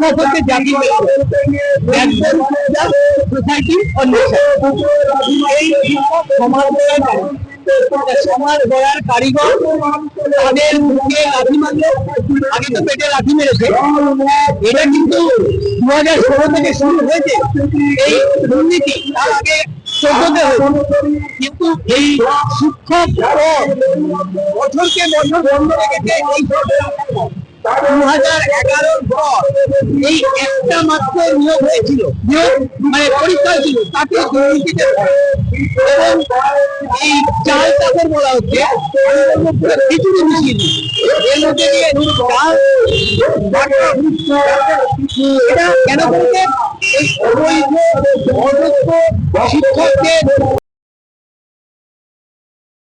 শিক্ষক হচ্ছে জাতি সোসাইটি এই শিক্ষক সমাজ গড়ার কারিগর তাদের মুখে লাঠি মারলো, আগে তো পেটে লাঠি মেরেছে। এটা কিন্তু 2016 থেকে শুরু হয়েছে এই দুর্নীতি, তার আগে 14তে হয়েছে। কিন্তু এই শিক্ষক বছরকে বছর বন্ধ রেখেছে। এই 2011 পর এই একটা মাত্র নিয়োগ হয়েছিল, নিয়োগ মানে পরীক্ষা ছিল, তাকে দুর্নীতিতে এবং এই চাল চাকর বলা হচ্ছে খিচুড়ি মিশিয়ে এর মধ্যে দিয়ে এটা কেন করেছে? এই অবৈধ অযোগ্য শিক্ষকদের